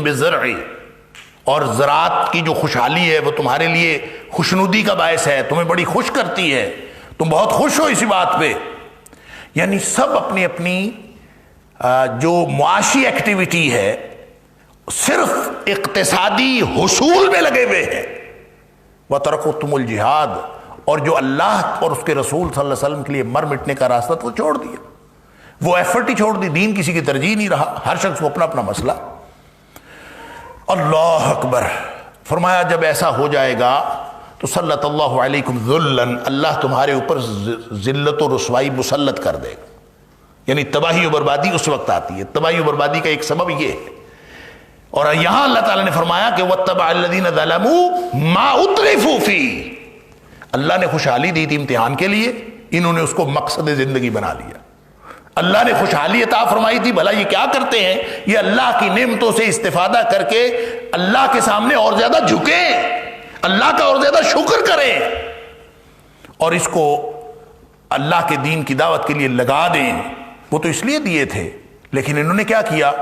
یحییکم بالزرع، اور زراعت کی جو خوشحالی ہے وہ تمہارے لیے خوشنودی کا باعث ہے، تمہیں بڑی خوش کرتی ہے، تم بہت خوش ہو اسی بات پہ۔ یعنی سب اپنی اپنی جو معاشی ایکٹیویٹی ہے صرف اقتصادی حصول میں لگے ہوئے ہیں۔ وَتَرَكُتُمُ الْجِهَادَ، اور جو اللہ اور اس کے رسول صلی اللہ علیہ وسلم کے لیے مر مٹنے کا راستہ تو چھوڑ دیا، وہ ایفرٹ ہی چھوڑ دی، دین کسی کی ترجیح نہیں رہا، ہر شخص کو اپنا اپنا مسئلہ۔ اللہ اکبر، فرمایا جب ایسا ہو جائے گا تو سلط اللہ علیکم ذلًا، اللہ تمہارے اوپر ذلت و رسوائی مسلط کر دے گا، یعنی تباہی و بربادی اس وقت آتی ہے۔ تباہی و بربادی کا ایک سبب یہ ہے، اور یہاں اللہ تعالیٰ نے فرمایا کہ وَاتَّبَعَ الَّذِينَ ظَلَمُوا مَا أُتْرِفُوا فِيهِ، اللہ نے خوشحالی دی تھی امتحان کے لیے، انہوں نے اس کو مقصد زندگی بنا لیا۔ اللہ نے خوشحالی عطا فرمائی تھی، بھلا یہ کیا کرتے ہیں؟ یہ اللہ کی نعمتوں سے استفادہ کر کے اللہ کے سامنے اور زیادہ جھکیں، اللہ کا اور زیادہ شکر کریں، اور اس کو اللہ کے دین کی دعوت کے لیے لگا دیں۔ وہ تو اس لیے دیے تھے، لیکن انہوں نے کیا کیا؟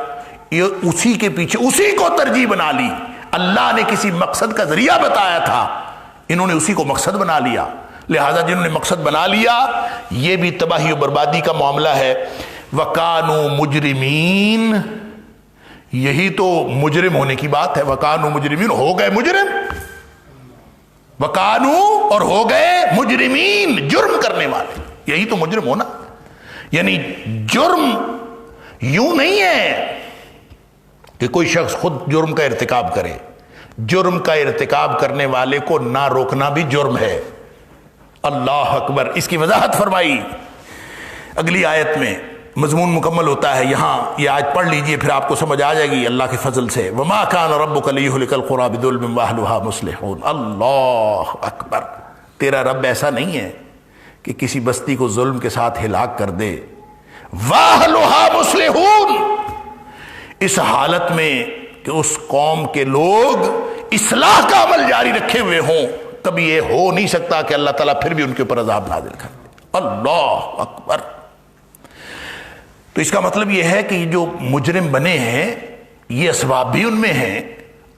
یہ اسی کے پیچھے اسی کو ترجیح بنا لی۔ اللہ نے کسی مقصد کا ذریعہ بتایا تھا، انہوں نے اسی کو مقصد بنا لیا۔ لہذا جنہوں نے مقصد بنا لیا، یہ بھی تباہی و بربادی کا معاملہ ہے۔ وَكَانُوا مُجْرِمِينَ، یہی تو مجرم ہونے کی بات ہے۔ وَكَانُوا مُجْرِمِينَ، ہو گئے مجرم، وَكَانُوا، اور ہو گئے مجرمین، جرم کرنے والے، یہی تو مجرم ہونا۔ یعنی جرم یوں نہیں ہے کہ کوئی شخص خود جرم کا ارتکاب کرے، جرم کا ارتکاب کرنے والے کو نہ روکنا بھی جرم ہے۔ اللہ اکبر، اس کی وضاحت فرمائی اگلی آیت میں، مضمون مکمل ہوتا ہے یہاں، یہ آیت پڑھ لیجئے پھر آپ کو سمجھ آ جائے گی اللہ کے فضل سے۔ وَمَا كَانَ رَبُّكَ لِيُهْلِكَ الْقُرَىٰ بِظُلْمٍ وَأَهْلُهَا مُصْلِحُونَ، اللہ اکبر، تیرا رب ایسا نہیں ہے کہ کسی بستی کو ظلم کے ساتھ ہلاک کر دے۔ وَأَهْلُهَا مُصْلِحُونَ، اس حالت میں کہ اس قوم کے لوگ اصلاح کا عمل جاری رکھے ہوئے ہوں، کبھی یہ ہو نہیں سکتا کہ اللہ تعالیٰ پھر بھی ان کے اوپر عذاب نازل کر دے۔ اللہ اکبر، تو اس کا مطلب یہ ہے کہ یہ جو مجرم بنے ہیں یہ اسباب بھی ان میں ہیں،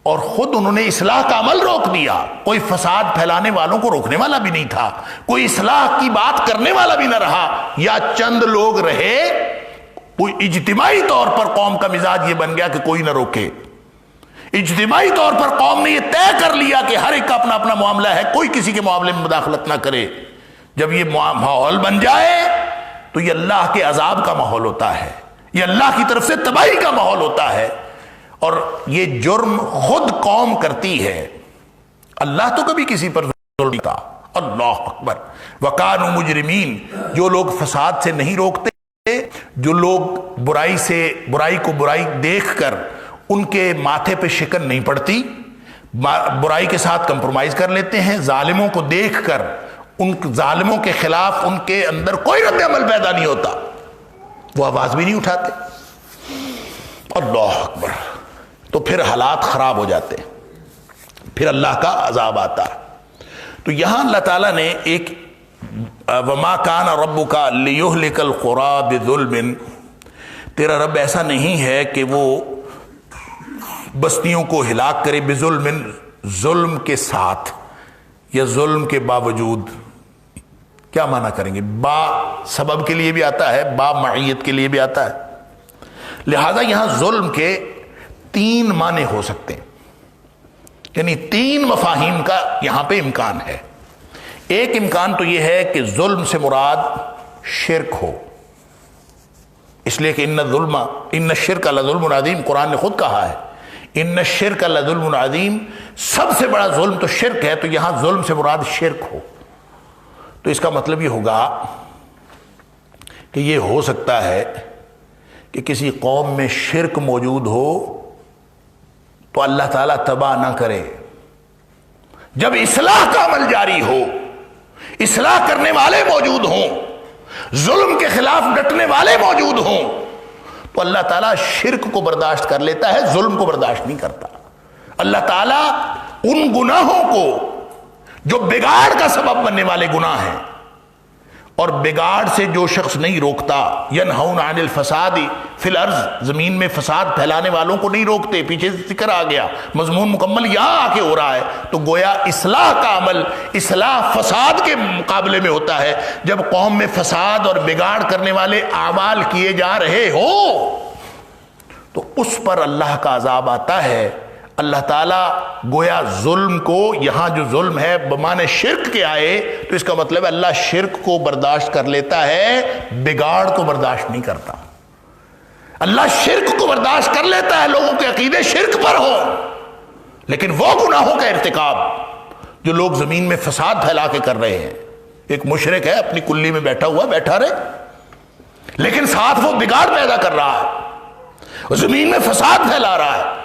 اور خود انہوں نے اصلاح کا عمل روک دیا۔ کوئی فساد پھیلانے والوں کو روکنے والا بھی نہیں تھا، کوئی اصلاح کی بات کرنے والا بھی نہ رہا، یا چند لوگ رہے، کوئی اجتماعی طور پر قوم کا مزاج یہ بن گیا کہ کوئی نہ روکے۔ اجتماعی طور پر قوم نے یہ طے کر لیا کہ ہر ایک کا اپنا اپنا معاملہ ہے، کوئی کسی کے معاملے میں مداخلت نہ کرے۔ جب یہ ماحول بن جائے تو یہ اللہ کے عذاب کا ماحول ہوتا ہے، یہ اللہ کی طرف سے تباہی کا ماحول ہوتا ہے، اور یہ جرم خود قوم کرتی ہے، اللہ تو کبھی کسی پر ظلم نہیں تھا۔ اللہ اکبر، وَكَانُوا مُجْرِمِينَ، جو لوگ فساد سے نہیں روکتے، جو لوگ برائی کو برائی دیکھ کر ان کے ماتھے پہ شکن نہیں پڑتی، برائی کے ساتھ کمپرومائز کر لیتے ہیں، ظالموں کو دیکھ کر ان ظالموں کے خلاف ان کے اندر کوئی رد عمل پیدا نہیں ہوتا، وہ آواز بھی نہیں اٹھاتے۔ اللہ اکبر، تو پھر حالات خراب ہو جاتے، پھر اللہ کا عذاب آتا۔ تو یہاں اللہ تعالیٰ نے ایک وَمَا كَانَ رَبُّكَ لِيُهْلِكَ الْقُرَىٰ بِظُلْمٍ، تیرا رب ایسا نہیں ہے کہ وہ بستیوں کو ہلاک کرے، بظلم، ظلم کے ساتھ یا ظلم کے باوجود۔ کیا معنی کریں گے؟ با سبب کے لیے بھی آتا ہے، با معیت کے لیے بھی آتا ہے، لہذا یہاں ظلم کے تین معنی ہو سکتے ہیں، یعنی تین مفاہیم کا یہاں پہ امکان ہے۔ ایک امکان تو یہ ہے کہ ظلم سے مراد شرک ہو، اس لیے کہ ان الشرک لظلم عظیم، قرآن نے خود کہا ہے ان الشرک لظلم عظیم، سب سے بڑا ظلم تو شرک ہے، تو یہاں ظلم سے مراد شرک ہو، تو اس کا مطلب یہ ہوگا کہ یہ ہو سکتا ہے کہ کسی قوم میں شرک موجود ہو تو اللہ تعالیٰ تباہ نہ کرے، جب اصلاح کا عمل جاری ہو، اصلاح کرنے والے موجود ہوں، ظلم کے خلاف ڈٹنے والے موجود ہوں، تو اللہ تعالیٰ شرک کو برداشت کر لیتا ہے، ظلم کو برداشت نہیں کرتا۔ اللہ تعالیٰ ان گناہوں کو جو بگاڑ کا سبب بننے والے گناہ ہیں اور بگاڑ سے جو شخص نہیں روکتا، ینہون عن الفساد فی الارض، زمین میں فساد پھیلانے والوں کو نہیں روکتے، پیچھے سے ذکر آ گیا، مضمون مکمل یہاں آ کے ہو رہا ہے، تو گویا اصلاح کا عمل اصلاح فساد کے مقابلے میں ہوتا ہے۔ جب قوم میں فساد اور بگاڑ کرنے والے اعمال کیے جا رہے ہوں تو اس پر اللہ کا عذاب آتا ہے۔ اللہ تعالیٰ گویا ظلم کو، یہاں جو ظلم ہے بمعنی شرک کے آئے تو اس کا مطلب ہے اللہ شرک کو برداشت کر لیتا ہے، بگاڑ کو برداشت نہیں کرتا۔ اللہ شرک کو برداشت کر لیتا ہے، لوگوں کے عقیدے شرک پر ہو، لیکن وہ گناہوں کا ارتکاب جو لوگ زمین میں فساد پھیلا کے کر رہے ہیں، ایک مشرک ہے اپنی کلی میں بیٹھا رہے، لیکن ساتھ وہ بگاڑ پیدا کر رہا ہے، زمین میں فساد پھیلا رہا ہے،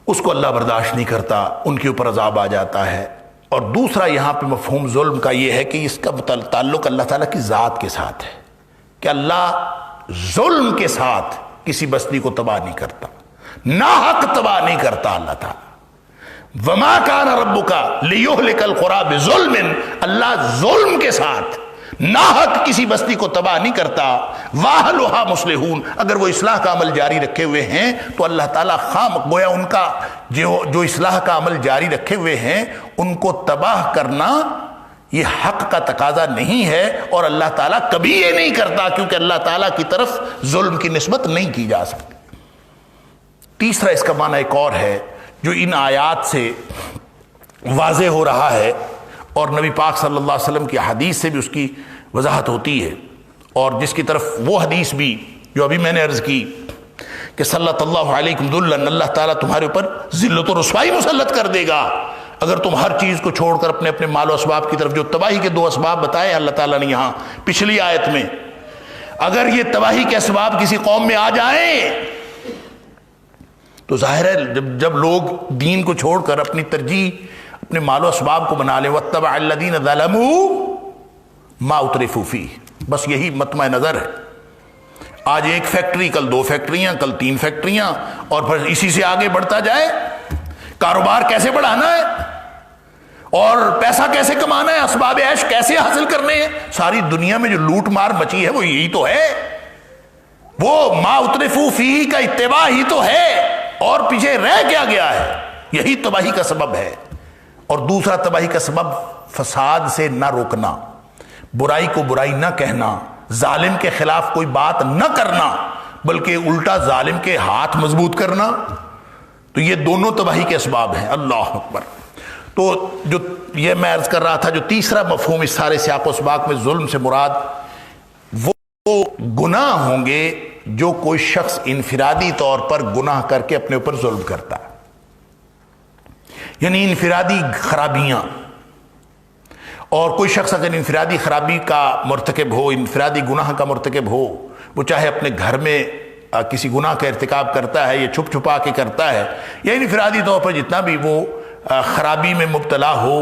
اس کو اللہ برداشت نہیں کرتا، ان کے اوپر عذاب آ جاتا ہے۔ اور دوسرا یہاں پہ مفہوم ظلم کا یہ ہے کہ اس کا تعلق اللہ تعالیٰ کی ذات کے ساتھ ہے کہ اللہ ظلم کے ساتھ کسی بستی کو تباہ نہیں کرتا، ناحق تباہ نہیں کرتا اللہ تعالیٰ۔ وما کان ربک لیہلک القری بظلم، اللہ ظلم کے ساتھ ناحق کسی بستی کو تباہ نہیں کرتا۔ واہلھا مصلحون، اگر وہ اصلاح کا عمل جاری رکھے ہوئے ہیں تو اللہ تعالیٰ گویا ان کا جو اصلاح کا عمل جاری رکھے ہوئے ہیں ان کو تباہ کرنا یہ حق کا تقاضا نہیں ہے، اور اللہ تعالیٰ کبھی یہ نہیں کرتا، کیونکہ اللہ تعالیٰ کی طرف ظلم کی نسبت نہیں کی جا سکتی۔ تیسرا اس کا معنی ایک اور ہے جو ان آیات سے واضح ہو رہا ہے، اور نبی پاک صلی اللہ علیہ وسلم کی حدیث سے بھی اس کی وضاحت ہوتی ہے، اور جس کی طرف وہ حدیث بھی جو ابھی میں نے عرض کی کہ صلی اللہ علیکم ذلًا، اللہ تعالیٰ تمہارے اوپر ذلت و رسوائی مسلط کر دے گا اگر تم ہر چیز کو چھوڑ کر اپنے اپنے مال و اسباب کی طرف، جو تباہی کے دو اسباب بتائے اللہ تعالیٰ نے یہاں پچھلی آیت میں، اگر یہ تباہی کے اسباب کسی قوم میں آ جائیں تو ظاہر ہے جب لوگ دین کو چھوڑ کر اپنی ترجیح اپنے مال و اسباب کو بنا لیں، وَاتَّبَعَ الَّذِينَ ظَلَمُوا مَا أُتْرِفُوا فِيهِ، بس یہی مطمع نظر ہے۔ آج ایک فیکٹری، کل 2 فیکٹریاں، کل 3 فیکٹریاں، اور پھر اسی سے آگے بڑھتا جائے۔ کاروبار کیسے بڑھانا ہے اور پیسہ کیسے کمانا ہے، اسباب عیش کیسے حاصل کرنے ہیں، ساری دنیا میں جو لوٹ مار مچی ہے وہ یہی تو ہے، وہ ما اترفوا فیہ کا اتباع ہی تو ہے، اور پیچھے رہ کیا گیا ہے، یہی تباہی کا سبب ہے۔ اور دوسرا تباہی کا سبب فساد سے نہ روکنا، برائی کو برائی نہ کہنا، ظالم کے خلاف کوئی بات نہ کرنا، بلکہ الٹا ظالم کے ہاتھ مضبوط کرنا، تو یہ دونوں تباہی کے اسباب ہیں۔ اللہ اکبر۔ تو جو یہ میں عرض کر رہا تھا، جو تیسرا مفہوم اس سارے سیاق و سباق میں ظلم سے مراد وہ گناہ ہوں گے جو کوئی شخص انفرادی طور پر گناہ کر کے اپنے اوپر ظلم کرتا ہے، یعنی انفرادی خرابیاں۔ اور کوئی شخص اگر انفرادی خرابی کا مرتکب ہو، انفرادی گناہ کا مرتکب ہو، وہ چاہے اپنے گھر میں کسی گناہ کا ارتکاب کرتا ہے یا چھپ چھپا کے کرتا ہے، یا انفرادی طور پر جتنا بھی وہ خرابی میں مبتلا ہو،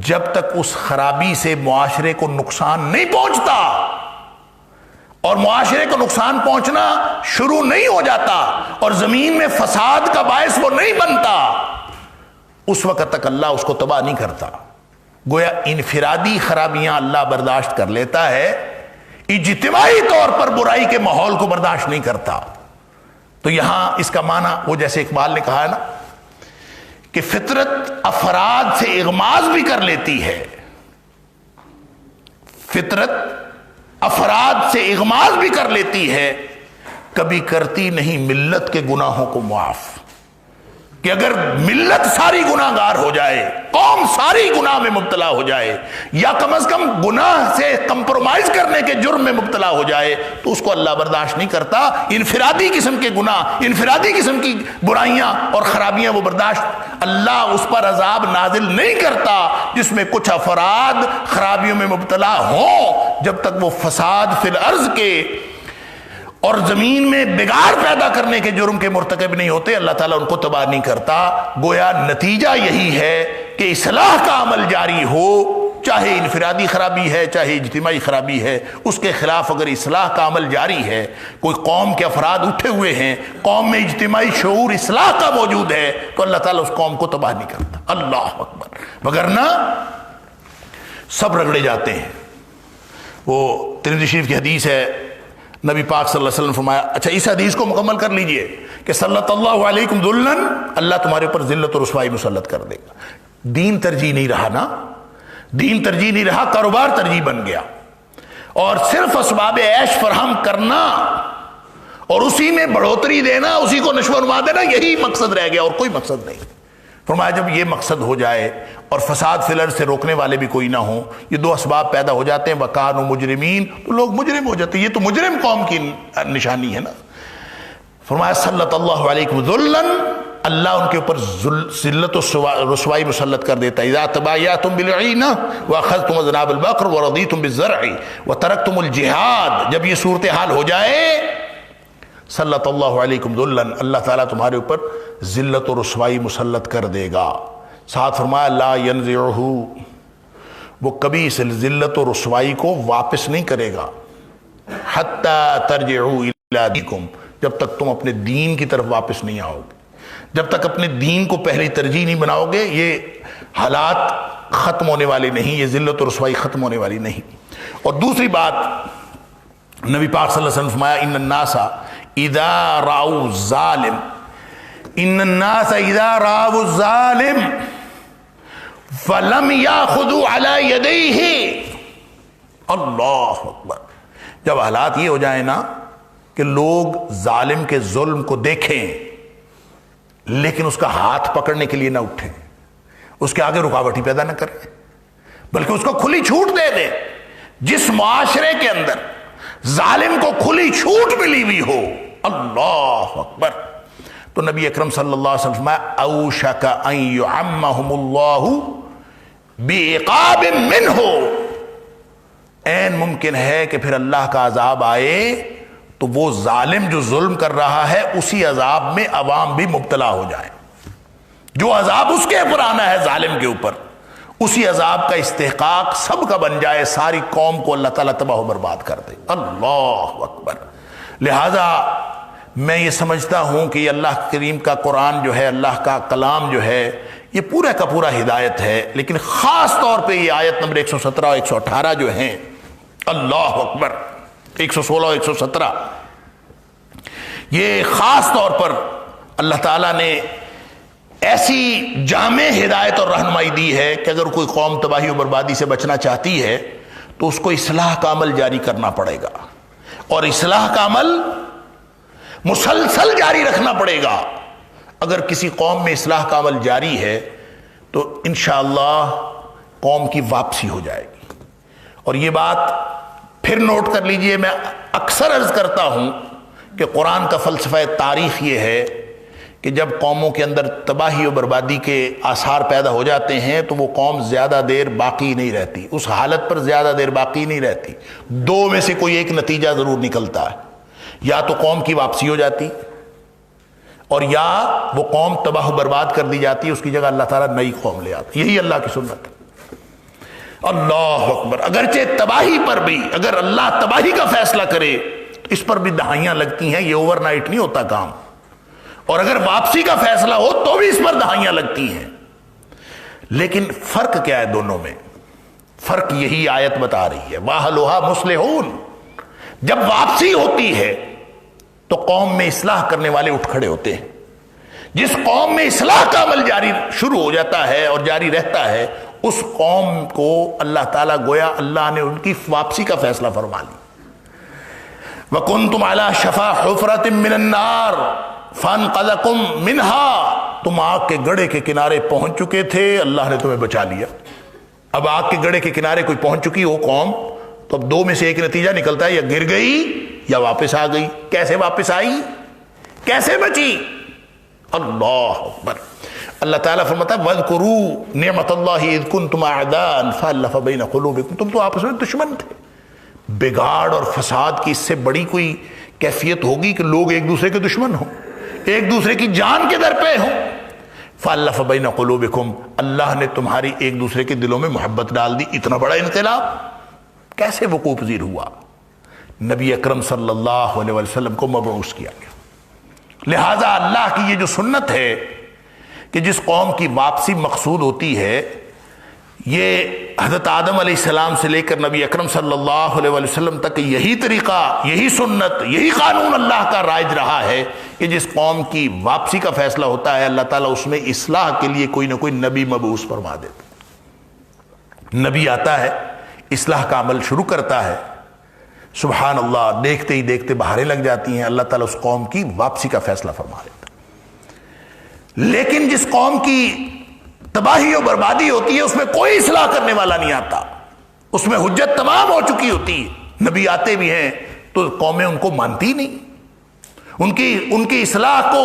جب تک اس خرابی سے معاشرے کو نقصان نہیں پہنچتا اور معاشرے کو نقصان پہنچنا شروع نہیں ہو جاتا اور زمین میں فساد کا باعث وہ نہیں بنتا، اس وقت تک اللہ اس کو تباہ نہیں کرتا۔ گویا انفرادی خرابیاں اللہ برداشت کر لیتا ہے، اجتماعی طور پر برائی کے ماحول کو برداشت نہیں کرتا۔ تو یہاں اس کا معنی وہ جیسے اقبال نے کہا ہے نا کہ فطرت افراد سے اغماض بھی کر لیتی ہے، فطرت افراد سے اغماض بھی کر لیتی ہے، کبھی کرتی نہیں ملت کے گناہوں کو معاف۔ کہ اگر ملت ساری گناہ گار ہو جائے، قوم ساری گناہ میں مبتلا ہو جائے، یا کم از کم گناہ سے کمپرومائز کرنے کے جرم میں مبتلا ہو جائے، تو اس کو اللہ برداشت نہیں کرتا۔ انفرادی قسم کے گناہ، انفرادی قسم کی برائیاں اور خرابیاں وہ برداشت، اللہ اس پر عذاب نازل نہیں کرتا جس میں کچھ افراد خرابیوں میں مبتلا ہوں، جب تک وہ فساد فی الارض کے اور زمین میں بگاڑ پیدا کرنے کے جرم کے مرتکب نہیں ہوتے، اللہ تعالیٰ ان کو تباہ نہیں کرتا۔ گویا نتیجہ یہی ہے کہ اصلاح کا عمل جاری ہو، چاہے انفرادی خرابی ہے چاہے اجتماعی خرابی ہے، اس کے خلاف اگر اصلاح کا عمل جاری ہے، کوئی قوم کے افراد اٹھے ہوئے ہیں، قوم میں اجتماعی شعور اصلاح کا موجود ہے، تو اللہ تعالیٰ اس قوم کو تباہ نہیں کرتا۔ اللہ اکبر۔ وگرنہ سب رگڑے جاتے ہیں، وہ ترمذی شریف کی حدیث ہے، نبی پاک صلی اللہ علیہ وسلم نے فرمایا، اچھا اس حدیث کو مکمل کر لیجئے کہ صلی اللہ علیکم ذلن، اللہ تمہارے اوپر ذلت و رسوائی مسلط کر دے گا۔ دین ترجیح نہیں رہا نا، دین ترجیح نہیں رہا، کاروبار ترجیح بن گیا، اور صرف اسباب عیش فراہم کرنا اور اسی میں بڑھوتری دینا، اسی کو نشو و نما دینا، یہی مقصد رہ گیا اور کوئی مقصد نہیں۔ فرمایا جب یہ مقصد ہو جائے اور فساد فی الارض سے روکنے والے بھی کوئی نہ ہوں، یہ دو اسباب پیدا ہو جاتے ہیں، وَكَانُوا مُجْرِمِينَ، تو لوگ مجرم ہو جاتے ہیں۔ یہ تو مجرم قوم کی نشانی ہے نا۔ فرمایا صلی اللہ علیکم ذلن، اللہ ان کے اوپر ذلت و رسوائی مسلط کر دیتا ہے۔ اذا تبایعتم بالعینہ واخذتم اذناب البقر ورضیتم بالزرع وترکتم الجہاد، جب یہ صورتحال ہو جائے صلی اللہ علیکم ذلن، اللہ تعالیٰ تمہارے اوپر ذلت و رسوائی مسلط کر دے گا۔ ساتھ فرمایا لا ینزعہ، وہ کبھی اس ذلت و رسوائی کو واپس نہیں کرے گا، حتی ترجعوا الی دینکم، جب تک تم اپنے دین کی طرف واپس نہیں آؤ گے، جب تک اپنے دین کو پہلی ترجیح نہیں بناؤ گے، یہ حالات ختم ہونے والے نہیں، یہ ذلت و رسوائی ختم ہونے والی نہیں۔ اور دوسری بات نبی پاک صلی اللہ علیہ وسلم فرمایا ان الناس اذا راؤوا الظالم، ان الناس اذا راؤوا الظالم فلم یاخذوا علی یدیہ، اللہ اکبر، جب حالات یہ ہو جائیں نا کہ لوگ ظالم کے ظلم کو دیکھیں لیکن اس کا ہاتھ پکڑنے کے لیے نہ اٹھیں، اس کے آگے رکاوٹ ہی پیدا نہ کریں، بلکہ اس کو کھلی چھوٹ دے دیں۔ جس معاشرے کے اندر ظالم کو کھلی چھوٹ ملی ہوئی ہو، اللہ اکبر، تو نبی اکرم صلی اللہ علیہ وسلم اوشک ان یعمہم اللہ بعقاب منہ، عین ممکن ہے کہ پھر اللہ کا عذاب آئے تو وہ ظالم جو ظلم کر رہا ہے اسی عذاب میں عوام بھی مبتلا ہو جائے، جو عذاب اس کے اوپر آنا ہے ظالم کے اوپر، اسی عذاب کا استحقاق سب کا بن جائے، ساری قوم کو اللہ تعالیٰ تباہ و برباد کر دے، اللہ اکبر۔ لہذا میں یہ سمجھتا ہوں کہ یہ اللہ کریم کا قرآن جو ہے، اللہ کا کلام جو ہے، یہ پورا کا پورا ہدایت ہے، لیکن خاص طور پہ یہ آیت نمبر 117 اور 118 جو ہیں، اللہ اکبر، 116 اور 117، یہ خاص طور پر اللہ تعالیٰ نے ایسی جامع ہدایت اور رہنمائی دی ہے کہ اگر کوئی قوم تباہی و بربادی سے بچنا چاہتی ہے تو اس کو اصلاح کا عمل جاری کرنا پڑے گا، اور اصلاح کا عمل مسلسل جاری رکھنا پڑے گا۔ اگر کسی قوم میں اصلاح کا عمل جاری ہے تو انشاءاللہ قوم کی واپسی ہو جائے گی۔ اور یہ بات پھر نوٹ کر لیجئے، میں اکثر عرض کرتا ہوں کہ قرآن کا فلسفہ تاریخ یہ ہے کہ جب قوموں کے اندر تباہی و بربادی کے آثار پیدا ہو جاتے ہیں تو وہ قوم زیادہ دیر باقی نہیں رہتی، اس حالت پر زیادہ دیر باقی نہیں رہتی، دو میں سے کوئی ایک نتیجہ ضرور نکلتا ہے، یا تو قوم کی واپسی ہو جاتی اور یا وہ قوم تباہ و برباد کر دی جاتی، اس کی جگہ اللہ تعالیٰ نئی قوم لے آتا، یہی اللہ کی سنت ہے۔ اللہ اکبر، اگرچہ تباہی پر بھی اگر اللہ تباہی کا فیصلہ کرے اس پر بھی دہائیاں لگتی ہیں، یہ اوور نائٹ نہیں ہوتا کام، اور اگر واپسی کا فیصلہ ہو تو بھی اس پر دہائیاں لگتی ہیں۔ لیکن فرق کیا ہے دونوں میں؟ فرق یہی آیت بتا رہی ہے، وَأَهْلُهَا مُصْلِحُونَ، جب واپسی ہوتی ہے تو قوم میں اصلاح کرنے والے اٹھ کھڑے ہوتے ہیں۔ جس قوم میں اصلاح کا عمل جاری شروع ہو جاتا ہے اور جاری رہتا ہے، اس قوم کو اللہ تعالیٰ گویا اللہ نے ان کی واپسی کا فیصلہ فرما لی۔ وَكُنْتُمْ عَلَى شَفَا حُفْرَةٍ مِّنَ النَّارِ فَانْقَذَكُمْ مِنْهَا، تم آگ کے گڑھے کے کنارے پہنچ چکے تھے، اللہ نے تمہیں بچا لیا۔ اب آگ کے گڑھے کے کنارے کوئی پہنچ چکی ہو قوم تو اب دو میں سے ایک نتیجہ نکلتا ہے، یا گر گئی یا واپس آ گئی۔ کیسے واپس آئی؟ کیسے بچی؟ اللہ اکبر۔ اللہ تعالیٰ فرماتا ہے وَاذْكُرُوا نِعْمَةَ اللَّهِ إِذْ كُنْتُمْ أَعْدَاءً فَأَلَّفَ بَيْنَ قُلُوبِكُمْ، تم تو آپس میں دشمن تھے۔ بگاڑ اور فساد کی اس سے بڑی کوئی کیفیت ہوگی کہ لوگ ایک دوسرے کے دشمن ہوں، ایک دوسرے کی جان کے در پہ ہوں۔ فَأَلَّفَ بَيْنَ قُلُوبِكُمْ، اللہ نے تمہاری ایک دوسرے کے دلوں میں محبت ڈال دی۔ اتنا بڑا انقلاب کیسے وقوع پذیر ہوا؟ نبی اکرم صلی اللہ علیہ وسلم کو مبعوث کیا گیا۔ لہٰذا اللہ کی یہ جو سنت ہے کہ جس قوم کی واپسی مقصود ہوتی ہے، یہ حضرت آدم علیہ السلام سے لے کر نبی اکرم صلی اللہ علیہ وسلم تک یہی طریقہ، یہی سنت، یہی قانون اللہ کا رائج رہا ہے کہ جس قوم کی واپسی کا فیصلہ ہوتا ہے اللہ تعالیٰ اس میں اصلاح کے لیے کوئی نہ کوئی نبی مبعوث فرما دیتا۔ نبی آتا ہے، اصلاح کا عمل شروع کرتا ہے، سبحان اللہ، دیکھتے ہی دیکھتے بہاریں لگ جاتی ہیں، اللہ تعالیٰ اس قوم کی واپسی کا فیصلہ فرما لیتا۔ لیکن جس قوم کی تباہی و بربادی ہوتی ہے اس میں کوئی اصلاح کرنے والا نہیں آتا، اس میں حجت تمام ہو چکی ہوتی ہے، نبی آتے بھی ہیں تو قومیں ان کو مانتی نہیں، ان کی اصلاح کو،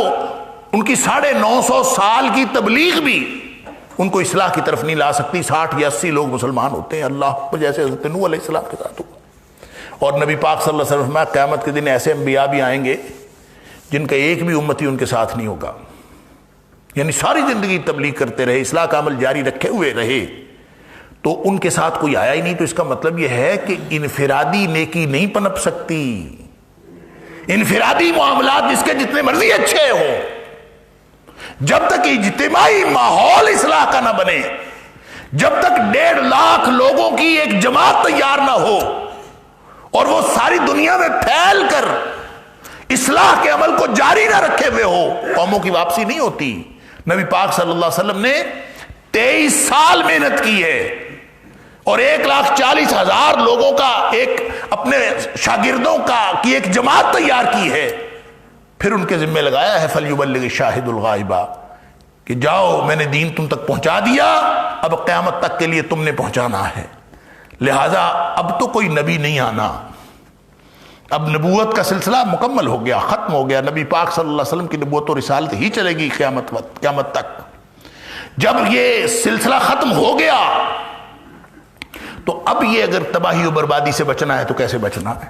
ان کی 950 سال کی تبلیغ بھی ان کو اصلاح کی طرف نہیں لا سکتی۔ 60 یا 80 لوگ مسلمان ہوتے ہیں، اللہ جیسے حضرت نوح علیہ السلام کے ساتھ ہوا۔ اور نبی پاک صلی اللہ علیہ وسلم فرمایا قیامت کے دن ایسے انبیاء بھی آئیں گے جن کا ایک بھی امتی ان کے ساتھ نہیں ہوگا، یعنی ساری زندگی تبلیغ کرتے رہے، اصلاح کا عمل جاری رکھے ہوئے رہے، تو ان کے ساتھ کوئی آیا ہی نہیں۔ تو اس کا مطلب یہ ہے کہ انفرادی نیکی نہیں پنپ سکتی، انفرادی معاملات جس کے جتنے مرضی اچھے ہوں، جب تک اجتماعی ماحول اصلاح کا نہ بنے، جب تک 1.5 لاکھ لوگوں کی ایک جماعت تیار نہ ہو اور وہ ساری دنیا میں پھیل کر اصلاح کے عمل کو جاری نہ رکھے ہوئے ہو، قوموں کی واپسی نہیں ہوتی۔ نبی پاک صلی اللہ علیہ وسلم نے 23 سال محنت کی ہے اور 1,40,000 لوگوں کا ایک اپنے شاگردوں کی ایک جماعت تیار کی ہے، پھر ان کے ذمہ لگایا ہے فَلْيُبَلِّغِ الشَّاهِدُ الْغَائِبَ، کہ جاؤ میں نے دین تم تک پہنچا دیا، اب قیامت تک کے لیے تم نے پہنچانا ہے، لہذا اب تو کوئی نبی نہیں آنا، اب نبوت کا سلسلہ مکمل ہو گیا، ختم ہو گیا، نبی پاک صلی اللہ علیہ وسلم کی نبوت و رسالت ہی چلے گی قیامت تک۔ جب یہ سلسلہ ختم ہو گیا تو اب یہ اگر تباہی و بربادی سے بچنا ہے تو کیسے بچنا ہے؟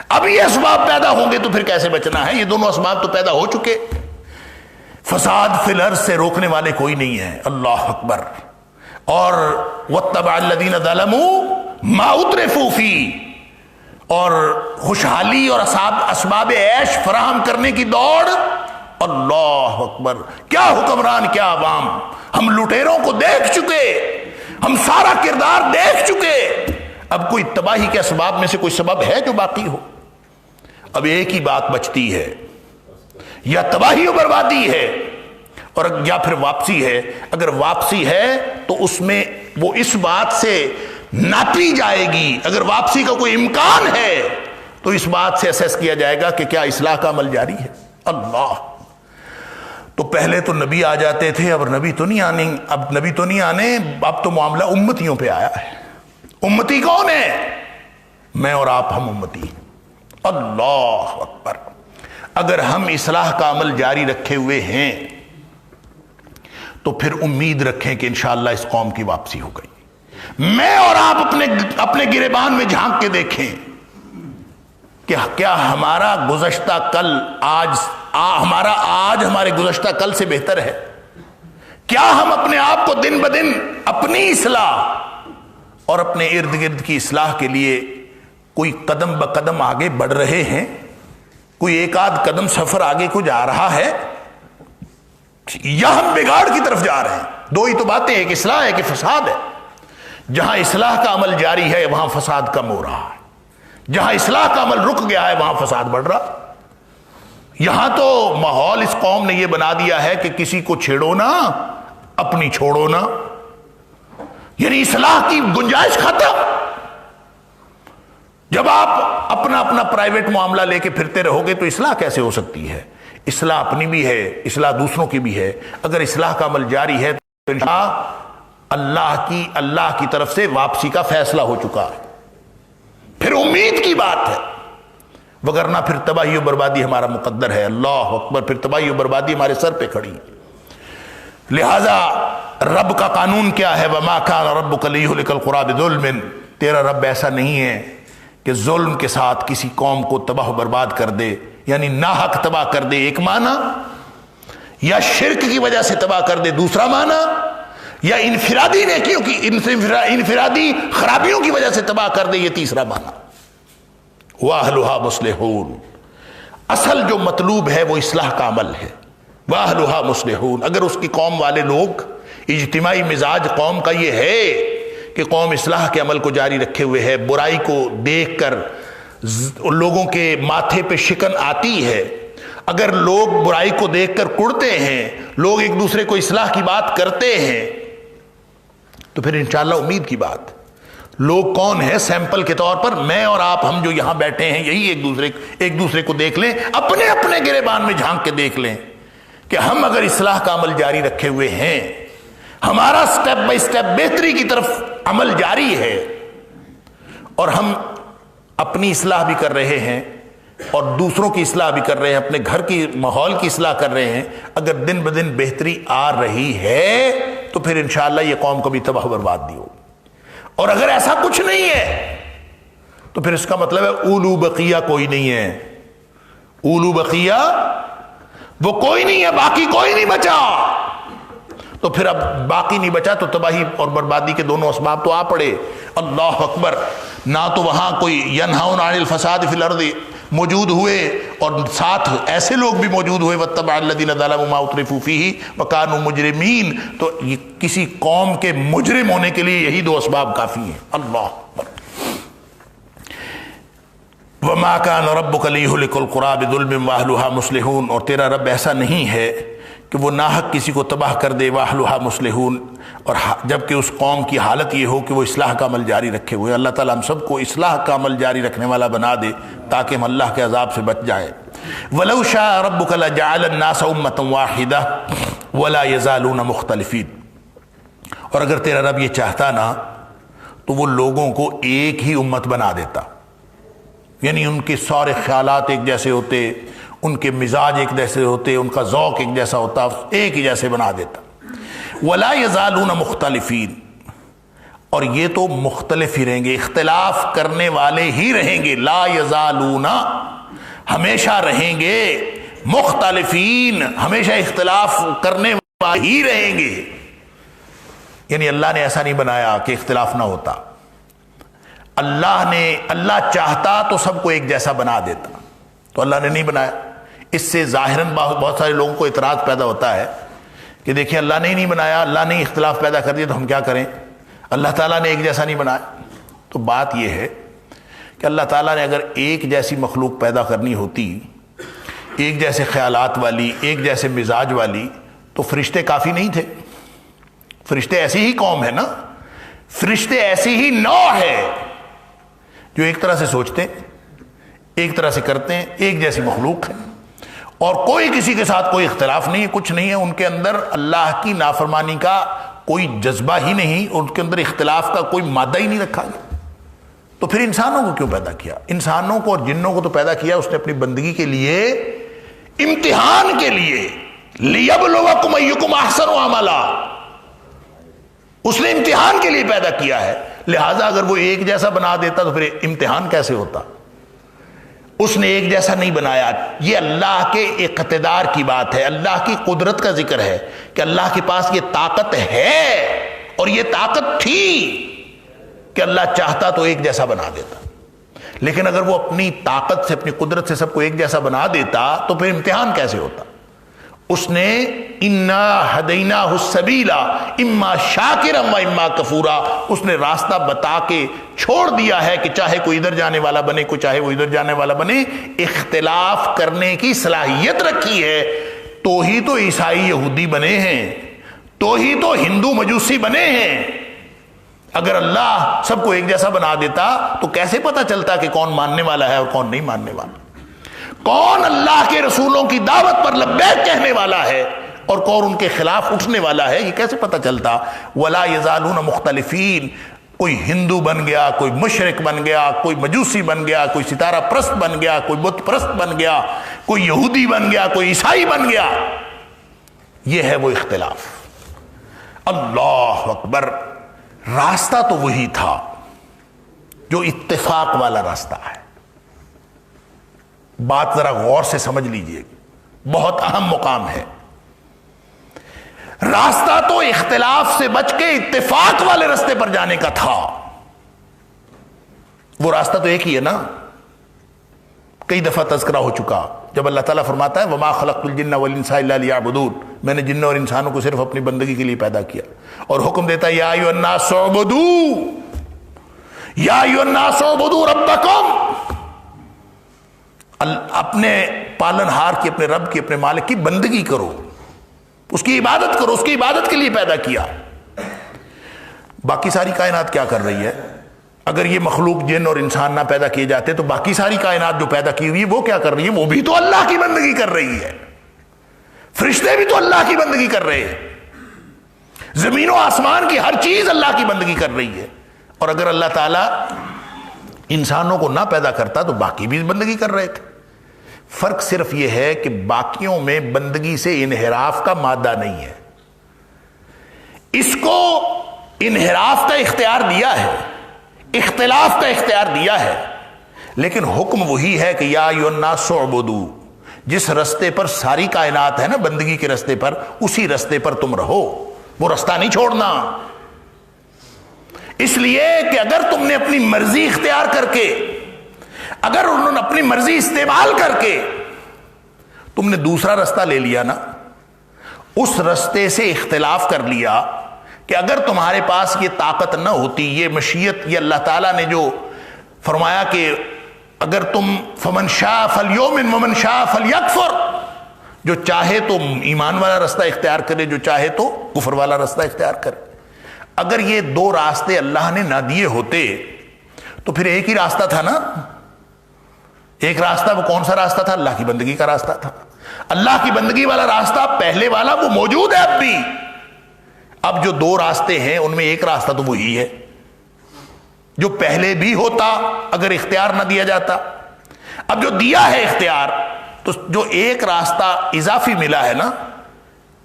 اب یہ اسباب پیدا ہوں گے تو پھر کیسے بچنا ہے؟ یہ دونوں اسباب تو پیدا ہو چکے، فساد فی الارض سے روکنے والے کوئی نہیں ہے، اللہ اکبر۔ اور وَاتَّبَعَ الَّذِينَ ظَلَمُوا مَا أُتْرِفُوا فِيهِ، اور خوشحالی اور اسباب عیش فراہم کرنے کی دوڑ، اللہ اکبر، کیا حکمران کیا عوام، ہم لٹیروں کو دیکھ چکے، ہم سارا کردار دیکھ چکے، اب کوئی تباہی کے اسباب میں سے کوئی سبب ہے جو باقی ہو؟ اب ایک ہی بات بچتی ہے، یا تباہی و بربادی ہے اور یا پھر واپسی ہے۔ اگر واپسی ہے تو اس میں وہ اس بات سے ناپی جائے گی، اگر واپسی کا کوئی امکان ہے تو اس بات سے اسیس کیا جائے گا کہ کیا اصلاح کا عمل جاری ہے۔ اللہ، تو پہلے تو نبی آ جاتے تھے، اب نبی تو نہیں آنے، اب تو معاملہ امتیوں پہ آیا ہے۔ امتی کون ہے؟ میں اور آپ، ہم امتی۔ اللہ اکبر، اگر ہم اصلاح کا عمل جاری رکھے ہوئے ہیں تو پھر امید رکھیں کہ انشاءاللہ اس قوم کی واپسی ہو گئی۔ میں اور آپ اپنے گریبان میں جھانک کے دیکھیں کہ کیا ہمارا گزشتہ کل ہمارا آج ہمارے گزشتہ کل سے بہتر ہے؟ کیا ہم اپنے آپ کو دن بدن اپنی اصلاح اور اپنے ارد گرد کی اصلاح کے لیے کوئی قدم بقدم آگے بڑھ رہے ہیں؟ کوئی ایک آدھ قدم سفر آگے کو جا رہا ہے یا ہم بگاڑ کی طرف جا رہے ہیں؟ دو ہی تو باتیں، ایک اصلاح ہے کہ فساد ہے۔ جہاں اصلاح کا عمل جاری ہے وہاں فساد کم ہو رہا ہے، جہاں اصلاح کا عمل رک گیا ہے وہاں فساد بڑھ رہا۔ یہاں تو ماحول اس قوم نے یہ بنا دیا ہے کہ کسی کو چھیڑو نہ، اپنی چھوڑو نہ، یعنی اصلاح کی گنجائش ختم۔ جب آپ اپنا پرائیویٹ معاملہ لے کے پھرتے رہو گے تو اصلاح کیسے ہو سکتی ہے؟ اصلاح اپنی بھی ہے، اصلاح دوسروں کی بھی ہے۔ اگر اصلاح کا عمل جاری ہے تو اللہ کی طرف سے واپسی کا فیصلہ ہو چکا ہے، پھر امید کی بات ہے، وگرنہ پھر تباہی و بربادی ہمارا مقدر ہے۔ اللہ اکبر، پھر تباہی و بربادی ہمارے سر پہ کھڑی۔ لہذا رب کا قانون کیا ہے؟ وَمَا كَانَ رَبُّكَ لِيُهْلِكَ الْقُرَىٰ بِظُلْمٍ، تیرا رب ایسا نہیں ہے کہ ظلم کے ساتھ کسی قوم کو تباہ و برباد کر دے، یعنی ناحق تباہ کر دے ایک معنی، یا شرک کی وجہ سے تباہ کر دے دوسرا معنی، یا انفرادی نیکیوں کی انفرادی خرابیوں کی وجہ سے تباہ کر دے یہ تیسرا معنی۔ وَأَهْلُهَا مُصْلِحُونَ، اصل جو مطلوب ہے وہ اصلاح کا عمل ہے۔ واہلھا مصلحون، اگر اس کی قوم والے لوگ، اجتماعی مزاج قوم کا یہ ہے کہ قوم اصلاح کے عمل کو جاری رکھے ہوئے ہے، برائی کو دیکھ کر لوگوں کے ماتھے پہ شکن آتی ہے، اگر لوگ برائی کو دیکھ کر کڑتے ہیں، لوگ ایک دوسرے کو اصلاح کی بات کرتے ہیں، تو پھر انشاءاللہ امید کی بات۔ لوگ کون ہیں سیمپل کے طور پر؟ میں اور آپ، ہم جو یہاں بیٹھے ہیں، یہی ایک دوسرے کو دیکھ لیں، اپنے اپنے گریبان میں جھانک کے دیکھ لیں کہ ہم اگر اصلاح کا عمل جاری رکھے ہوئے ہیں، ہمارا سٹیپ بائی سٹیپ بہتری کی طرف عمل جاری ہے، اور ہم اپنی اصلاح بھی کر رہے ہیں اور دوسروں کی اصلاح بھی کر رہے ہیں، اپنے گھر کی ماحول کی اصلاح کر رہے ہیں، اگر دن بدن بہتری آ رہی ہے تو پھر انشاءاللہ یہ قوم کبھی تباہ و برباد نہیں ہوگی۔ اور اگر ایسا کچھ نہیں ہے تو پھر اس کا مطلب ہے اولو بقیہ کوئی نہیں ہے، اولو بقیہ وہ کوئی نہیں ہے، باقی کوئی نہیں بچا۔ تو پھر اب باقی نہیں بچا تو تباہی اور بربادی کے دونوں اسباب تو آ پڑے۔ اللہ اکبر، نہ تو وہاں کوئی ینہون عن الفساد فی الارض موجود ہوئے اور ساتھ ایسے لوگ بھی موجود ہوئے واتبع الذین ظلموا ما اترفوا فیہ وکانوا مجرمین، تو یہ کسی قوم کے مجرم ہونے کے لیے یہی دو اسباب کافی ہیں۔ اللہ اکبر۔ وما کان ربک لیہلک القری بظلم واہلھا مصلحون، اور تیرا رب ایسا نہیں ہے کہ وہ ناحق کسی کو تباہ کر دے، واہلھا مصلحون، اور جبکہ اس قوم کی حالت یہ ہو کہ وہ اصلاح کا عمل جاری رکھے ہوئے۔ اللہ تعالیٰ ہم سب کو اصلاح کا عمل جاری رکھنے والا بنا دے تاکہ ہم اللہ کے عذاب سے بچ جائیں۔ وَلَوْ شَاءَ رَبُّكَ لَجَعَلَ النَّاسَ أُمَّةً وَاحِدَةً وَلَا يَزَالُونَ مُخْتَلِفِينَ، اور اگر تیرا رب یہ چاہتا نا تو وہ لوگوں کو ایک ہی امت بنا دیتا، یعنی ان کے سارے خیالات ایک جیسے ہوتے، ان کے مزاج ایک جیسے ہوتے، ان کا ذوق ایک جیسا ہوتا، ایک ہی جیسے بنا دیتا۔ وَلَا يَزَالُونَ مُخْتَلِفِينَ، اور یہ تو مختلف ہی رہیں گے، اختلاف کرنے والے ہی رہیں گے۔ لا يَزَالُونَ، ہمیشہ رہیں گے، مختلفین، ہمیشہ اختلاف کرنے والے ہی رہیں گے۔ یعنی اللہ نے ایسا نہیں بنایا کہ اختلاف نہ ہوتا، اللہ چاہتا تو سب کو ایک جیسا بنا دیتا، تو اللہ نے نہیں بنایا۔ اس سے ظاہراً بہت سارے لوگوں کو اعتراض پیدا ہوتا ہے کہ دیکھیں اللہ نے ہی نہیں بنایا، اللہ نے اختلاف پیدا کر دیا تو ہم کیا کریں، اللہ تعالیٰ نے ایک جیسا نہیں بنایا۔ تو بات یہ ہے کہ اللہ تعالیٰ نے اگر ایک جیسی مخلوق پیدا کرنی ہوتی، ایک جیسے خیالات والی، ایک جیسے مزاج والی، تو فرشتے کافی نہیں تھے؟ فرشتے ایسی ہی قوم ہے نا، فرشتے ایسی ہی نوع ہے جو ایک طرح سے سوچتے ہیں، ایک طرح سے کرتے ہیں، ایک جیسی مخلوق ہے، اور کوئی کسی کے ساتھ کوئی اختلاف نہیں ہے، کچھ نہیں ہے، ان کے اندر اللہ کی نافرمانی کا کوئی جذبہ ہی نہیں، ان کے اندر اختلاف کا کوئی مادہ ہی نہیں رکھا گیا۔ تو پھر انسانوں کو کیوں پیدا کیا؟ انسانوں کو اور جنوں کو تو پیدا کیا اس نے اپنی بندگی کے لیے، امتحان کے لیے، لِيَبْلُوَكُمْ أَيُّكُمْ أَحْسَنُ عَمَلًا، اس نے امتحان کے لیے پیدا کیا ہے۔ لہٰذا اگر وہ ایک جیسا بنا دیتا تو پھر امتحان کیسے ہوتا؟ اس نے ایک جیسا نہیں بنایا۔ یہ اللہ کے اقتدار کی بات ہے، اللہ کی قدرت کا ذکر ہے کہ اللہ کے پاس یہ طاقت ہے، اور یہ طاقت تھی کہ اللہ چاہتا تو ایک جیسا بنا دیتا، لیکن اگر وہ اپنی طاقت سے، اپنی قدرت سے سب کو ایک جیسا بنا دیتا تو پھر امتحان کیسے ہوتا؟ اس نے انا ہدیناہ السبیل اما شاکرا و اما کفورا، اس نے راستہ بتا کے چھوڑ دیا ہے کہ چاہے کوئی ادھر جانے والا بنے، کوئی چاہے وہ ادھر جانے والا بنے، اختلاف کرنے کی صلاحیت رکھی ہے۔ تو ہی تو عیسائی یہودی بنے ہیں، تو ہی تو ہندو مجوسی بنے ہیں۔ اگر اللہ سب کو ایک جیسا بنا دیتا تو کیسے پتہ چلتا کہ کون ماننے والا ہے اور کون نہیں ماننے والا، کون اللہ کے رسولوں کی دعوت پر لبیک کہنے والا ہے اور کون ان کے خلاف اٹھنے والا ہے؟ یہ کیسے پتہ چلتا؟ ولا یزالون مختلفین، کوئی ہندو بن گیا، کوئی مشرک بن گیا، کوئی مجوسی بن گیا، کوئی ستارہ پرست بن گیا، کوئی بت پرست بن گیا، کوئی یہودی بن گیا، کوئی عیسائی بن گیا، یہ ہے وہ اختلاف۔ اللہ اکبر، راستہ تو وہی تھا جو اتفاق والا راستہ ہے۔ بات ذرا غور سے سمجھ لیجئے، بہت اہم مقام ہے۔ راستہ تو اختلاف سے بچ کے اتفاق والے راستے پر جانے کا تھا۔ وہ راستہ تو ایک ہی ہے نا، کئی دفعہ تذکرہ ہو چکا۔ جب اللہ تعالیٰ فرماتا ہے وما خلقت الجن والانس الا لیعبدون، میں نے جنوں اور انسانوں کو صرف اپنی بندگی کے لیے پیدا کیا، اور حکم دیتا ہے یا ایھا الناس اعبدوا، یا ایھا الناس اعبدوا ربکم، اپنے پالن ہار کی، اپنے رب کی، اپنے مالک کی بندگی کرو، اس کی عبادت کرو، اس کی عبادت کے لیے پیدا کیا۔ باقی ساری کائنات کیا کر رہی ہے؟ اگر یہ مخلوق جن اور انسان نہ پیدا کیے جاتے تو باقی ساری کائنات جو پیدا کی ہوئی ہے وہ کیا کر رہی ہے؟ وہ بھی تو اللہ کی بندگی کر رہی ہے، فرشتے بھی تو اللہ کی بندگی کر رہے ہیں، زمین و آسمان کی ہر چیز اللہ کی بندگی کر رہی ہے۔ اور اگر اللہ تعالیٰ انسانوں کو نہ پیدا کرتا تو باقی بھی بندگی کر رہے تھے۔ فرق صرف یہ ہے کہ باقیوں میں بندگی سے انحراف کا مادہ نہیں ہے، اس کو انحراف کا اختیار دیا ہے، اختلاف کا اختیار دیا ہے، لیکن حکم وہی ہے کہ یا ایھا الناس اعبدوا، جس رستے پر ساری کائنات ہے نا بندگی کے رستے پر، اسی رستے پر تم رہو، وہ رستہ نہیں چھوڑنا۔ اس لیے کہ اگر تم نے اپنی مرضی اختیار کر کے، اگر انہوں نے اپنی مرضی استعمال کر کے تم نے دوسرا رستہ لے لیا نا، اس رستے سے اختلاف کر لیا، کہ اگر تمہارے پاس یہ طاقت نہ ہوتی، یہ مشیت، یہ اللہ تعالیٰ نے جو فرمایا کہ اگر تم فمن شاء فلیؤمن ومن شاء فلیکفر، جو چاہے تو ایمان والا رستہ اختیار کرے، جو چاہے تو کفر والا رستہ اختیار کرے، اگر یہ دو راستے اللہ نے نہ دیے ہوتے تو پھر ایک ہی راستہ تھا نا۔ ایک راستہ، وہ کون سا راستہ تھا؟ اللہ کی بندگی کا راستہ تھا۔ اللہ کی بندگی والا راستہ پہلے والا وہ موجود ہے اب بھی۔ اب جو دو راستے ہیں ان میں ایک راستہ تو وہی ہے جو پہلے بھی ہوتا اگر اختیار نہ دیا جاتا۔ اب جو دیا ہے اختیار، تو جو ایک راستہ اضافی ملا ہے نا،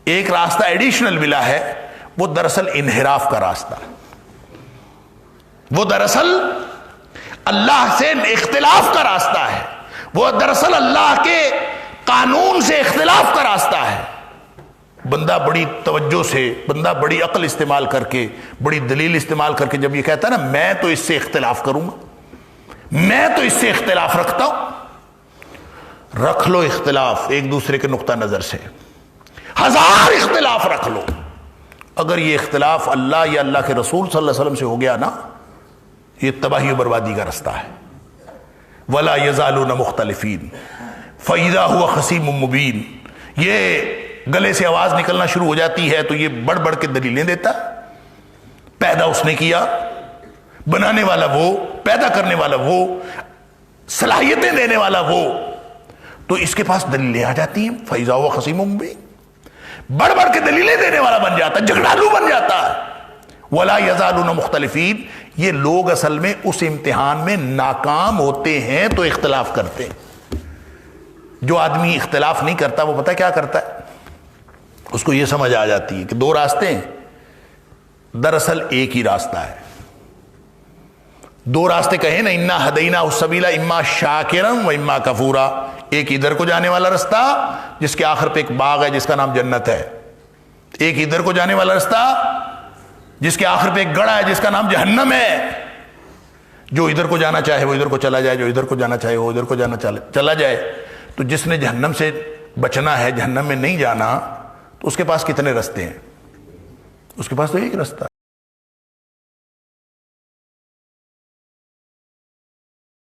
ایک راستہ ایڈیشنل ملا ہے، وہ دراصل انحراف کا راستہ، وہ دراصل اللہ سے اختلاف کا راستہ ہے، وہ دراصل اللہ کے قانون سے اختلاف کا راستہ ہے۔ بندہ بڑی توجہ سے، بندہ بڑی عقل استعمال کر کے، بڑی دلیل استعمال کر کے جب یہ کہتا ہے نا میں تو اس سے اختلاف کروں گا، میں تو اس سے اختلاف رکھتا ہوں، رکھ لو اختلاف ایک دوسرے کے نقطہ نظر سے، 1000 اختلاف رکھ لو، اگر یہ اختلاف اللہ یا اللہ کے رسول صلی اللہ علیہ وسلم سے ہو گیا نا، یہ تباہی و بربادی کا رستہ ہے۔ وَلَا يَزَالُونَ مُخْتَلِفِينَ فَإِذَا هُوَ خَصِيمٌ مُبِينٌ، یہ گلے سے آواز نکلنا شروع ہو جاتی ہے تو یہ بڑھ بڑھ کے دلیلیں دیتا ہے۔ پیدا اس نے کیا، بنانے والا وہ، پیدا کرنے والا وہ، صلاحیتیں دینے والا وہ، تو اس کے پاس دلیلیں آ جاتی ہیں۔ فَإِذَا هُوَ خَصِيمٌ مُبِينٌ، بڑھ بڑھ کے دلیلیں دینے والا بن جاتا ہے، جھگڑالو بن جاتا ہے۔ وَلَا يَزَالُونَ مُخْتَلِفِينَ، یہ لوگ اصل میں اس امتحان میں ناکام ہوتے ہیں تو اختلاف کرتے ہیں۔ جو آدمی اختلاف نہیں کرتا وہ پتہ کیا کرتا ہے؟ اس کو یہ سمجھ آ جاتی ہے کہ دو راستے ہیں، دراصل ایک ہی راستہ ہے۔ دو راستے کہیں نا، انا ہدینہ السبیل اما شاکرا و اما کفورا، ایک ادھر کو جانے والا رستہ جس کے آخر پہ ایک باغ ہے جس کا نام جنت ہے، ایک ادھر کو جانے والا رستہ جس کے آخر پہ ایک گڑھا ہے جس کا نام جہنم ہے۔ جو ادھر کو جانا چاہے وہ ادھر کو چلا جائے، جو ادھر کو جانا چاہے وہ ادھر کو چلا جائے۔ تو جس نے جہنم سے بچنا ہے، جہنم میں نہیں جانا، تو اس کے پاس کتنے رستے ہیں؟ اس کے پاس تو ایک رستہ